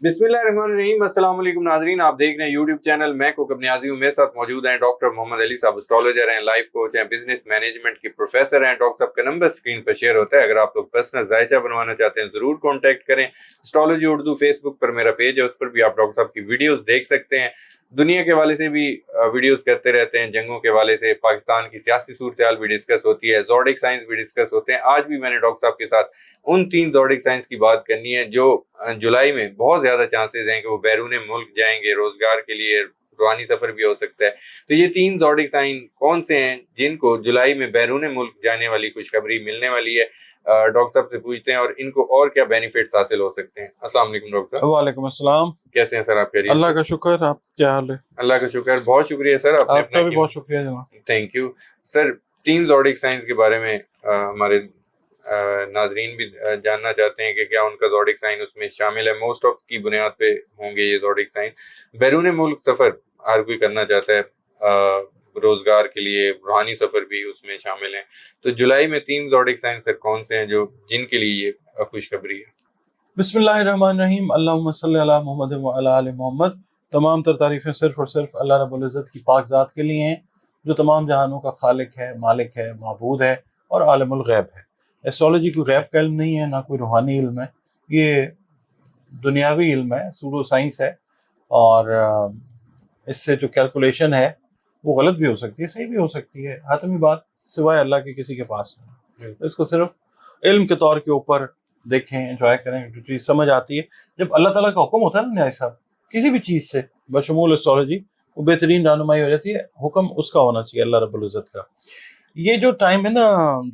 बिस्मिल्लाहिर्रहमानिर्रहीम। अस्सलाम वालेकुम नाजरीन, आप देख रहे हैं यूट्यूब चैनल मैं कुकब न्याजी हूं। मेरे साथ मौजूद हैं डॉक्टर मोहम्मद अली साहब, एस्ट्रोलॉजर हैं, लाइफ कोच हैं, बिजनेस मैनेजमेंट के प्रोफेसर हैं। डॉक्टर साहब का नंबर स्क्रीन पर शेयर होता है, अगर आप लोग पर्सनल जायचा बनवाना चाहते हैं जरूर कॉन्टैक्ट करें। एस्ट्रोलॉजी उर्दू फेसबुक पर मेरा पेज है, उस पर भी आप डॉक्टर साहब की वीडियोस देख सकते हैं। दुनिया के हवाले से भी वीडियोस करते रहते हैं, जंगों के हवाले से, पाकिस्तान की सियासी सूरत हाल भी डिस्कस होती है, ज़ोडिक साइंस भी डिस्कस होते हैं। आज भी मैंने डॉक्टर साहब के साथ उन 3 ज़ोडिक साइंस की बात करनी है जो जुलाई में बहुत ज़्यादा चांसेस हैं कि वो बैरून मुल्क जाएंगे रोज़गार के लिए, रूहानी सफ़र भी हो सकता है। तो ये 3 ज़ोडिक साइन कौन से हैं जिनको जुलाई में बैरून मुल्क जाने वाली खुशखबरी मिलने वाली है? डॉक्टर साहब से पूछते हैं और इनको और क्या बेनिफिट्स हासिल हो सकते हैं। अस्सलाम वालेकुम डॉक्टर साहब। वालेकुम अस्सलाम। कैसे हैं सर आप? करिए। अल्लाह का शुक्र, आप क्या हाल है? अल्लाह का शुक्र, बहुत शुक्रिया सर। आपका भी बहुत शुक्रिया जनाब। Thank you sir. 3 zodiac science के बारे में हमारे नाजरीन भी जानना चाहते हैं कि क्या उनका ज़ोडिक साइन उसमें शामिल है। मोस्ट ऑफ की बुनियाद पे होंगे ये ज़ोडिक साइन। बैरून मुल्क सफ़र हर कोई करना चाहता है, रोज़गार के लिए, रूहानी सफ़र भी उसमें शामिल हैं। तो जुलाई में 3 ज़ोडिक साइन सर कौन से हैं जो जिनके लिए ये खुशखबरी है? बिस्मिल्लाहिर्रहमानिर्रहीम, अल्लाहुम्मा सल्ली अला मुहम्मद व अला आलि मोहम्मद। तमाम तर तारीफ़ें सिर्फ़ और सिर्फ अल्लाह रब्बुल इज़्ज़त की पाक ज़ात के लिए हैं, जो तमाम जहानों का खालिक है, मालिक है, माबूद है और आलिमुल गैब है। एस्ट्रोलॉजी कोई गैब का इल्म नहीं है, ना कोई रूहानी इल्म है, ये दुनियावी इल्म है, सूडो साइंस है। और इससे जो कैलकुलेशन है वो गलत भी हो सकती है, सही भी हो सकती है। हातमी बात सिवाय अल्लाह के किसी के पास नहीं। तो इसको सिर्फ इल्म के तौर के ऊपर देखें, एंजॉय करें। जो चीज़ समझ आती है, जब अल्लाह ताला का हुक्म होता है ना न्याय साहब, किसी भी चीज़ से बशमूल एस्ट्रोलॉजी, वो बेहतरीन रहनुमाई हो जाती है। हुक्म उसका होना चाहिए, अल्लाह रब्बुल इज़्ज़त का। ये जो टाइम है ना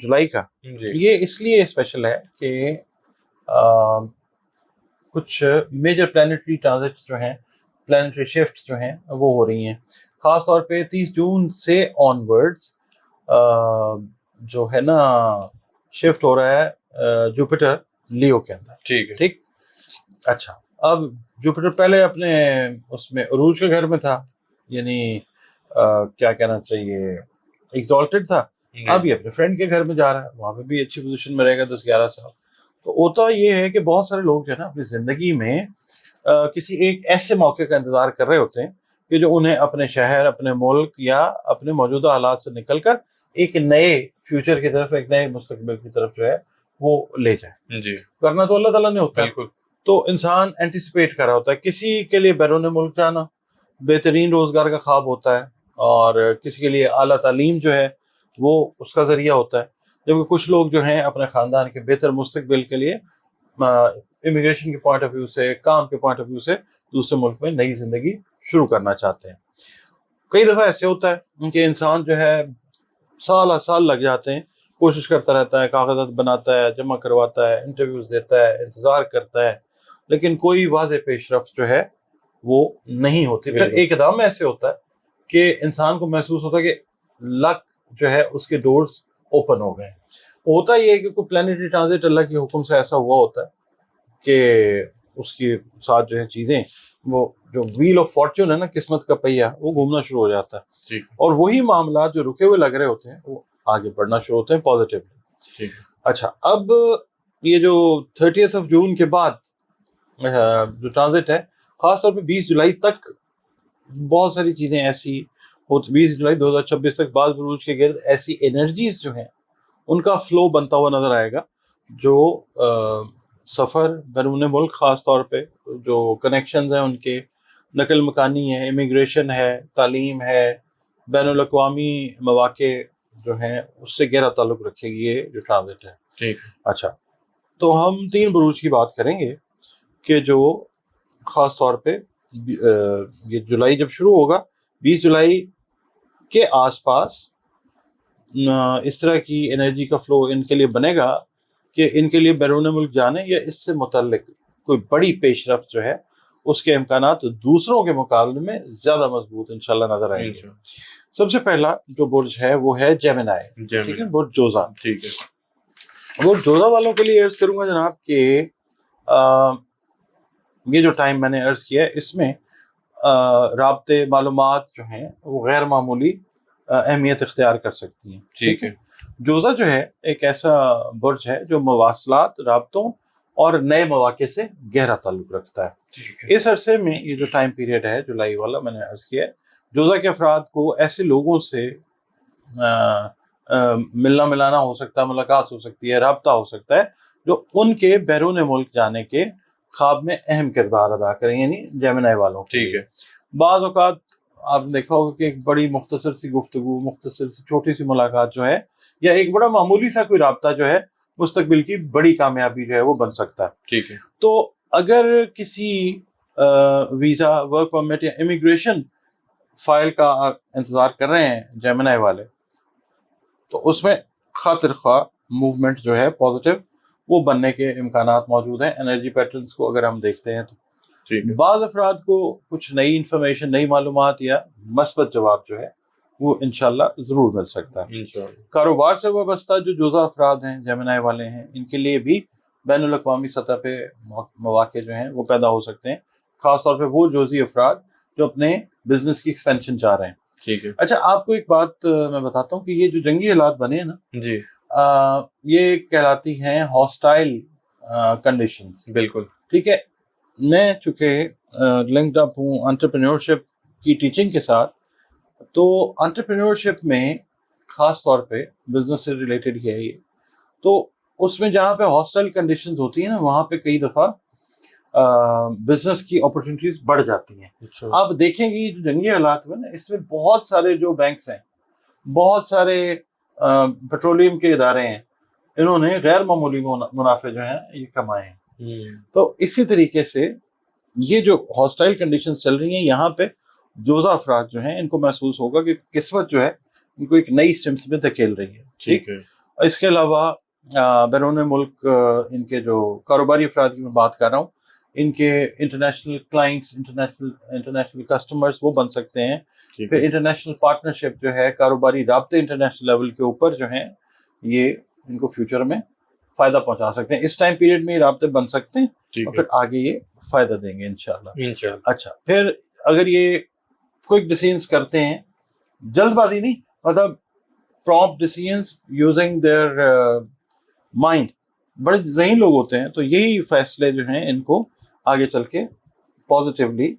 जुलाई का, ये इसलिए स्पेशल है कि कुछ मेजर प्लानिटरी ट्रांजिट्स जो हैं, प्लानिटरी शिफ्ट्स जो हैं वो हो रही हैं। ख़ास तौर पे 30 जून से ऑनवर्ड्स जो है ना शिफ्ट हो रहा है जुपिटर लियो के अंदर। ठीक है। ठीक। अच्छा, अब जुपिटर पहले अपने उसमें उरूज के घर में था, यानी क्या कहना चाहिए, एग्जॉल्टेड था। अब ये अपने फ्रेंड के घर में जा रहा है, वहाँ पे भी अच्छी पोजीशन में रहेगा 10-11 साल। तो होता ये है कि बहुत सारे लोग जो है ना अपनी ज़िंदगी में किसी एक ऐसे मौके का इंतज़ार कर रहे होते हैं कि जो उन्हें अपने शहर, अपने मुल्क या अपने मौजूदा हालात से निकलकर एक नए फ्यूचर की तरफ, एक नए मुस्तकबिल की तरफ जो है वो ले जाए। जी। करना तो अल्लाह ताला ने होता है। बिल्कुल। तो इंसान एंटिसिपेट कर रहा होता है। किसी के लिए बैरून मुल्क जाना बेहतरीन रोज़गार का ख्वाब होता है, और किसी के लिए आला तालीम जो है वो उसका ज़रिया होता है। जबकि कुछ लोग जो हैं अपने ख़ानदान के बेहतर मुस्तकबिल के लिए इमिग्रेशन के पॉइंट ऑफ व्यू से, काम के पॉइंट ऑफ व्यू से दूसरे मुल्क में नई ज़िंदगी शुरू करना चाहते हैं। कई दफ़ा ऐसे होता है कि इंसान जो है साल साल लग जाते हैं, कोशिश करता रहता है, कागजात बनाता है, जमा करवाता है, इंटरव्यूज़ देता है, इंतज़ार करता है, लेकिन कोई वाज़ेह पेशरफ्त जो है वो नहीं होती। फिर एकदम ऐसे होता है कि इंसान को महसूस होता है कि लक जो है उसके डोर्स ओपन हो गए। होता ये है कि कोई प्लानिटरी ट्रांजिट अल्लाह के हुक्म से ऐसा हुआ होता है कि उसके साथ जो है चीज़ें, वो जो व्हील ऑफ फॉर्च्यून है ना, किस्मत का पहिया, वो घूमना शुरू हो जाता है। और वही मामला जो रुके हुए लग रहे होते हैं वो आगे बढ़ना शुरू होते हैं पॉजिटिवली। अच्छा, अब ये जो 30th of जून के बाद जो ट्रांजिट है, खासतौर पे 20 जुलाई तक बहुत सारी चीज़ें ऐसी होती, 20 जुलाई 2026 तक बाद बुरूज के गिर्द ऐसी एनर्जीज जो हैं उनका फ्लो बनता हुआ नजर आएगा, जो सफ़र बैरून मुल्क, ख़ास तौर पे जो कनेक्शंस हैं उनके, नकल मकानी है, इमिग्रेशन है, तालीम है, बैनुल अक़वामी मौक़े जो हैं उससे गहरा ताल्लुक़ रखेगी ये जो ट्रांजिट है। ठीक। अच्छा, तो हम 3 बुरूज की बात करेंगे कि जो ख़ास तौर पे ये जुलाई जब शुरू होगा, 20 जुलाई के आसपास इस तरह की एनर्जी का फ्लो इनके लिए बनेगा कि इनके लिए बैरून मुल्क जाने या इससे मुतल्लिक कोई बड़ी पेशरफ्त जो है उसके इम्कानात दूसरों के मुकाबले में ज़्यादा मजबूत इंशाल्लाह नजर आएंगे। सबसे पहला जो बुर्ज है वो है जेमिनाई, ठीक है, बुर्ज जोजा। ठीक है। बुर्ज जोजा वालों के लिए अर्ज करूंगा जनाब कि ये जो टाइम मैंने अर्ज किया है इसमें राब्ते मालूमात जो हैं वो गैर मामूली अहमियत इख्तियार कर सकती हैं। ठीक है। जोजा जो है एक ऐसा बुर्ज है जो मवासलात, राब्तों اور نئے مواقع سے گہرا تعلق رکھتا ہے۔ اس عرصے میں یہ جو ٹائم پیریڈ ہے جولائی والا میں نے عرض کیا ہے، جوزا کے افراد کو ایسے لوگوں سے ملنا ملانا ہو سکتا ہے، ملاقات ہو سکتی ہے، رابطہ ہو سکتا ہے، جو ان کے بیرون ملک جانے کے خواب میں اہم کردار ادا کریں، یعنی جیمنائی والوں کے لیے۔ بعض اوقات آپ دیکھا ہوگا کہ ایک بڑی مختصر سی گفتگو، مختصر سی چھوٹی سی ملاقات جو ہے، یا ایک بڑا معمولی سا کوئی رابطہ جو ہے، مستقبل کی بڑی کامیابی جو ہے وہ بن سکتا ہے۔ تو اگر کسی ویزا، ورک پرمٹ یا امیگریشن فائل کا انتظار کر رہے ہیں جیمنائی والے، تو اس میں خاطر خواہ موومنٹ جو ہے پازیٹیو وہ بننے کے امکانات موجود ہیں۔ انرجی پیٹرنز کو اگر ہم دیکھتے ہیں تو بعض افراد کو کچھ نئی انفارمیشن، نئی معلومات یا مثبت جواب جو ہے وہ انشاءاللہ ضرور مل سکتا ہے۔ کاروبار سے وابستہ جو جوزا افراد ہیں، جیمنائی والے ہیں، ان کے لیے بھی بین الاقوامی سطح پہ مواقع جو ہیں وہ پیدا ہو سکتے ہیں، خاص طور پہ وہ جوزی افراد جو اپنے بزنس کی ایکسپینشن چاہ رہے ہیں۔ اچھا، آپ کو ایک بات میں بتاتا ہوں کہ یہ جو جنگی حالات بنے ہیں نا، یہ کہلاتی ہیں ہاسٹائل کنڈیشنز۔ بالکل ٹھیک ہے، میں چونکہ لنکڈ اپ ہوں انٹرپرینورشپ کی ٹیچنگ کے ساتھ، تو انٹرپرینورشپ میں خاص طور پہ بزنس سے ریلیٹڈ ہی ہے یہ، تو اس میں جہاں پہ ہاسٹائل کنڈیشنز ہوتی ہیں نا، وہاں پہ کئی دفعہ بزنس کی اپرچونیٹیز بڑھ جاتی ہیں۔ آپ دیکھیں گے جو جنگی حالات میں نا، اس میں بہت سارے جو بینکس ہیں، بہت سارے پیٹرولیم کے ادارے ہیں، انہوں نے غیر معمولی منافع جو ہیں یہ کمائے ہیں۔ تو اسی طریقے سے یہ جو ہاسٹائل کنڈیشنز چل رہی ہیں، یہاں پہ جوزا افراد جو ہیں ان کو محسوس ہوگا کہ قسمت جو ہے ان کو ایک نئی سمت میں دھکیل رہی ہے۔ ٹھیک ہے، اس کے علاوہ بیرون ملک ان کے جو کاروباری افراد کی میں بات کر رہا ہوں، ان کے انٹرنیشنل کلائنٹس، انٹرنیشنل کسٹمرز وہ بن سکتے ہیں۔ پھر انٹرنیشنل پارٹنرشپ جو ہے، کاروباری رابطے انٹرنیشنل لیول کے اوپر جو ہیں، یہ ان کو فیوچر میں فائدہ پہنچا سکتے ہیں۔ اس ٹائم پیریڈ میں یہ رابطے بن سکتے ہیں اور پھر آگے یہ فائدہ دیں گے انشاءاللہ۔ اچھا، پھر اگر یہ کوئک ڈیسیژنز کرتے ہیں، جلد بازی نہیں، مطلب prompt decisions using their mind, بڑے ذہین لوگ ہوتے ہیں، تو یہی فیصلے جو ہیں ان کو آگے چل کے پازیٹیولی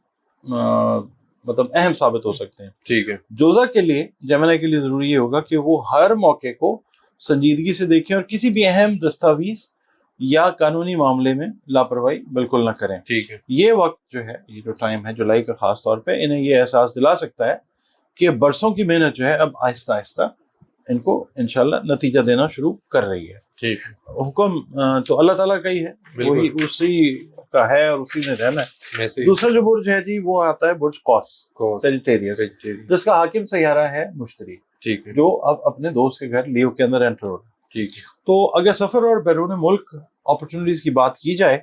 مطلب اہم ثابت ہو سکتے ہیں۔ ٹھیک ہے، جوزا کے لیے، جیمنائی کے لیے ضروری یہ ہوگا کہ وہ ہر موقع کو سنجیدگی سے دیکھیں اور کسی بھی اہم دستاویز یا قانونی معاملے میں لاپرواہی بالکل نہ کریں۔ ٹھیک ہے، یہ وقت جو ہے، یہ جو ٹائم ہے جولائی کا، خاص طور پہ انہیں یہ احساس دلا سکتا ہے کہ برسوں کی محنت جو ہے اب آہستہ آہستہ ان کو انشاءاللہ نتیجہ دینا شروع کر رہی ہے۔ ٹھیک، حکم تو اللہ تعالیٰ کا ہی ہے، وہی اسی کا ہے اور اسی میں رہنا ہے۔ دوسرا جو برج ہے جی، وہ آتا ہے برج قوس، سیجیٹیریس، جس کا حاکم سیارہ ہے مشتری، جو اب اپنے دوست کے گھر لیو کے اندر انٹر ہو رہا ہے۔ تو اگر سفر اور بیرون ملک اپرچونیٹیز کی بات کی جائے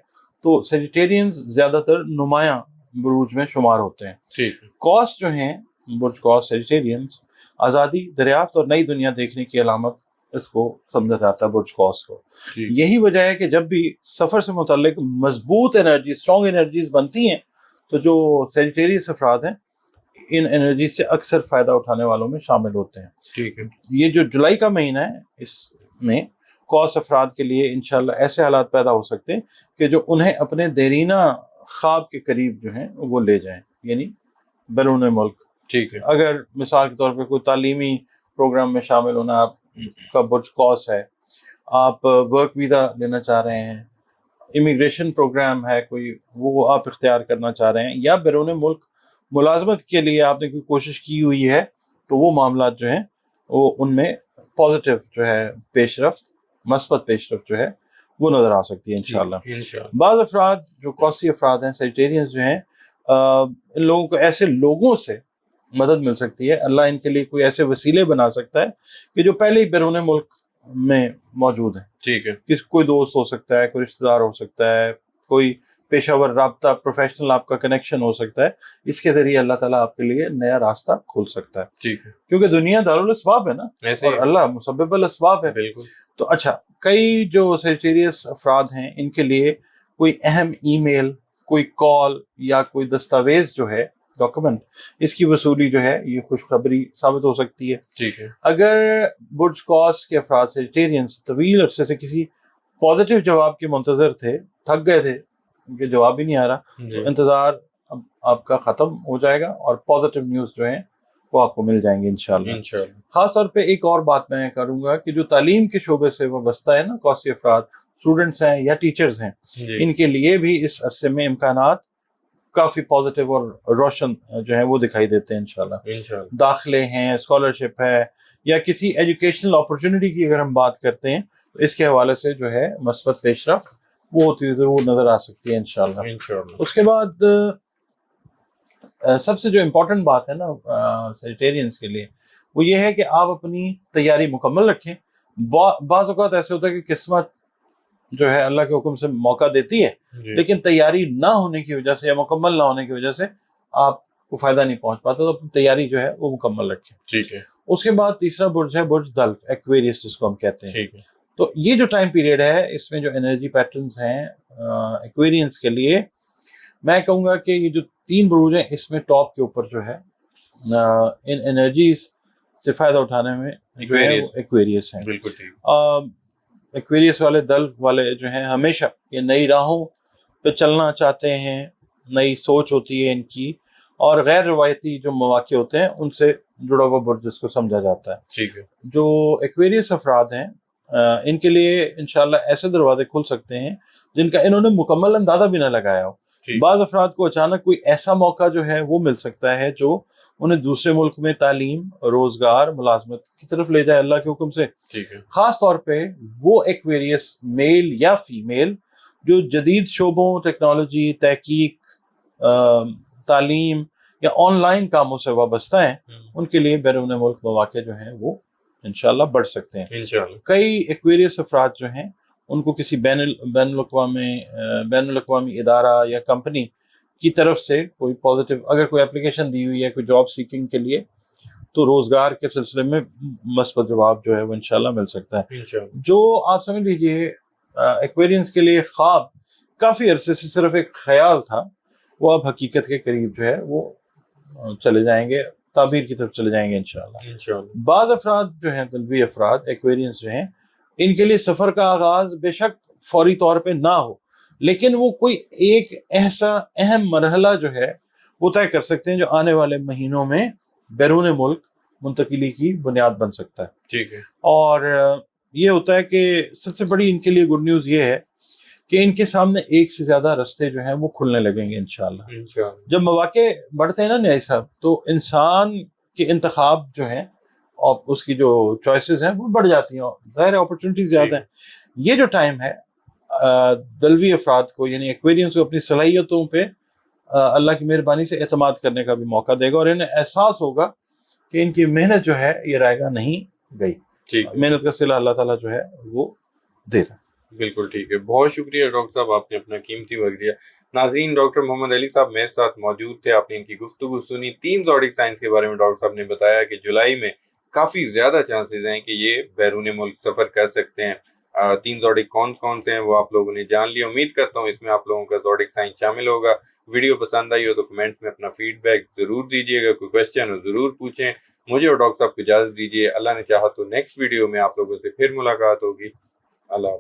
تو سیجیٹیرینز زیادہ تر نمایاں بروج میں شمار ہوتے ہیں۔ قوس جو ہیں، برج قوس سیجیٹیرینز، آزادی، دریافت اور نئی دنیا دیکھنے کی علامت اس کو سمجھا جاتا ہے برج قوس کو۔ یہی وجہ ہے کہ جب بھی سفر سے متعلق مضبوط انرجی، اسٹرانگ انرجیز بنتی ہیں، تو جو سیجیٹیریس افراد ہیں ان انرجی سے اکثر فائدہ اٹھانے والوں میں شامل ہوتے ہیں۔ ٹھیک ہے، یہ جو جولائی کا مہینہ ہے، اس میں قوس افراد کے لیے انشاءاللہ ایسے حالات پیدا ہو سکتے ہیں کہ جو انہیں اپنے دیرینہ خواب کے قریب جو ہیں وہ لے جائیں، یعنی بیرون ملک۔ ٹھیک ہے، اگر مثال کے طور پہ کوئی تعلیمی پروگرام میں شامل ہونا آپ کا برج قوس ہے، آپ ورک ویزا لینا چاہ رہے ہیں، امیگریشن پروگرام ہے کوئی، وہ آپ اختیار کرنا چاہ رہے ہیں، یا بیرون ملک ملازمت کے لیے آپ نے کوئی کوشش کی ہوئی ہے، تو وہ معاملات جو ہیں وہ ان میں پازیٹیو جو ہے پیش رفت، مثبت پیش رفت جو ہے وہ نظر آ سکتی ہے انشاءاللہ۔ بعض افراد جو قوسی افراد ہیں، سیجیٹیرینز جو ہیں، ان لوگوں کو ایسے لوگوں سے مدد مل سکتی ہے، اللہ ان کے لیے کوئی ایسے وسیلے بنا سکتا ہے کہ جو پہلے ہی بیرون ملک میں موجود ہیں۔ ٹھیک ہے، کوئی دوست ہو سکتا ہے، کوئی رشتہ دار ہو سکتا ہے، کوئی پیشہ ور رابطہ، پروفیشنل آپ کا کنیکشن ہو سکتا ہے، اس کے ذریعے اللہ تعالیٰ آپ کے لیے نیا راستہ کھول سکتا ہے۔ ٹھیک ہے، کیونکہ دنیا دارالاسباب ہے نا، اور اللہ مسبب الاسباب ہے۔ بالکل۔ تو اچھا، کئی جو سیجیٹیریس افراد ہیں ان کے لیے کوئی اہم ای میل، کوئی کال یا کوئی دستاویز جو ہے، ڈاکومنٹ، اس کی وصولی جو ہے یہ خوشخبری ثابت ہو سکتی ہے۔ ٹھیک ہے، اگر برج قوس کے افراد سیجیٹیرینز طویل عرصے سے کسی पॉजिटिव जवाब के मुंतजर थे, थक गए थे, उनके जवाब ही नहीं आ रहा, तो इंतज़ार अब आपका ख़त्म हो जाएगा और पॉजिटिव न्यूज़ जो है वो आपको मिल जाएंगे इंशाल्लाह। ख़ास तौर पे एक और बात मैं करूँगा कि जो तालीम के शोबे से वाबस्ता है ना, कौसी अफराद, स्टूडेंट्स हैं या टीचर्स हैं, इनके लिए भी इस अरसे में इम्कानात काफ़ी पॉजिटिव और रोशन जो है वो दिखाई देते हैं इंशाल्लाह। दाखिले हैं, स्कॉलरशिप है, या किसी एजुकेशनल अपॉर्चुनिटी की अगर हम बात करते हैं तो इसके हवाले से जो है मस्बत पेशरफ वो होती हुई ज़रूर नज़र आ सकती है इंशाल्लाह। उसके बाद सबसे जो इम्पोर्टेंट बात है ना सैजिटेरियंस के लिए, वो ये है कि आप अपनी तैयारी मुकम्मल रखें। बाज़ औक़ात ऐसे होता है कि किस्मत जो है अल्लाह के हुक्म से मौका देती है, लेकिन तैयारी ना होने की वजह से या मुकम्मल ना होने की वजह से आपको फ़ायदा नहीं पहुंच पाता, तो अपनी तैयारी जो है वो मुकम्मल रखें। ठीक है। उसके बाद तीसरा बुर्ज है बुर्ज दल्फ, एक्वेरियस जिसको हम कहते हैं। ठीक है। तो ये जो टाइम पीरियड है, इसमें जो एनर्जी पैटर्न्स हैं एक्वेरियंस के लिए, मैं कहूँगा कि ये जो 3 बुर्ज हैं इसमें टॉप के ऊपर जो है इन एनर्जीज से फ़ायदा उठाने में जो है वो एक्वेरियस हैं। बिल्कुल ठीक। एक्वेरियस वाले दल्फ वाले जो हैं हमेशा ये नई राहों पे चलना चाहते हैं, नई सोच होती है इनकी, और गैर रवायती जो मौके होते हैं उनसे जुड़ा हुआ बुर्ज जिसको समझा जाता है। ठीक है। जो एक्वेरियस अफराद हैं इनके लिए इंशाल्लाह ऐसे दरवाजे खुल सकते हैं जिनका इन्होंने मुकम्मल अंदाज़ा भी ना लगाया हो। बाज़ अफराद को अचानक कोई ऐसा मौका जो है वो मिल सकता है जो उन्हें दूसरे मुल्क में तालीम, रोज़गार, मुलाजमत की तरफ ले जाए अल्लाह के हुक्म से। ठीक है। ख़ास तौर पे वो एक्वेरियस मेल या फीमेल जो जदीद शोबों, टेक्नोलॉजी, तहकीक, तालीम या ऑनलाइन कामों से वाबस्ता हैं, उनके लिए बैरून मुल्क मौके जो हैं वो इंशाल्लाह बढ़ सकते हैं इंशाल्लाह। कई एक्वेरियस अफराद जो हैं उनको किसी बैनुल अक़वामी इदारा या कंपनी की तरफ से कोई पॉजिटिव अगर कोई एप्लीकेशन दी हुई है कोई जॉब सीकिंग के लिए, तो रोज़गार के सिलसिले में मस्बत जवाब जो है वो इंशाल्लाह मिल सकता है। जो आप समझ लीजिए एक्वेरियंस के लिए ख्वाब काफ़ी अरसे से सिर्फ एक ख्याल था, वो अब हकीकत के करीब जो है वो चले जाएंगे, ताबीर की तरफ चले जाएंगे इंशाल्लाह। बाज़ अफराद जो हैं दलवी अफराद एक्वेरियंस जो हैं, इनके लिए सफ़र का आगाज़ बेशक फौरी तौर पे ना हो, लेकिन वो कोई एक ऐसा अहम मरहला जो है वो तय कर सकते हैं जो आने वाले महीनों में बैरून मुल्क मुंतकिली की बुनियाद बन सकता है। ठीक है। और ये होता है कि सबसे बड़ी इनके लिए गुड न्यूज़ ये है कि इनके सामने एक से ज़्यादा रास्ते जो हैं वो खुलने लगेंगे इंशाल्लाह। जब मौके बढ़ते हैं ना न्याय साहब, तो इंसान के इंतखाब जो हैं और उसकी जो चॉइसेस हैं वो बढ़ जाती हैं, ज़ाहिर है अपॉर्चुनिटी ज़्यादा है। ये जो टाइम है दलवी अफराद को यानी एक्वेरियंस को अपनी सलाहियतों पे अल्लाह की मेहरबानी से एतमाद करने का भी मौका देगा, और इन्हें एहसास होगा कि इनकी मेहनत जो है ये रायगा नहीं गई। मेहनत का सिला अल्लाह ताला जो है वो दे रहा है। बिल्कुल ठीक है। बहुत शुक्रिया डॉक्टर साहब, आपने अपना कीमती वक्त दिया। नाज़रीन, डॉक्टर मोहम्मद अली साहब मेरे साथ मौजूद थे, आपने इनकी गुफ्तगू सुनी। 3 ज़ोडिक साइंस के बारे में डॉक्टर साहब ने बताया कि जुलाई में काफ़ी ज़्यादा चांसेस हैं कि ये बैरून मुल्क सफ़र कर सकते हैं। 3 ज़ोडिक कौन कौन से हैं वो आप लोगों ने जान लिया। उम्मीद करता हूँ इसमें आप लोगों का ज़ोडिक साइंस शामिल होगा। वीडियो पसंद आई हो तो कमेंट्स में अपना फीडबैक ज़रूर दीजिएगा, कोई क्वेश्चन हो ज़रूर पूछें। मुझे और डॉक्टर साहब को इजाज़त दीजिए। अल्लाह ने चाहा तो नेक्स्ट वीडियो में आप लोगों से फिर मुलाकात होगी। अल्लाह।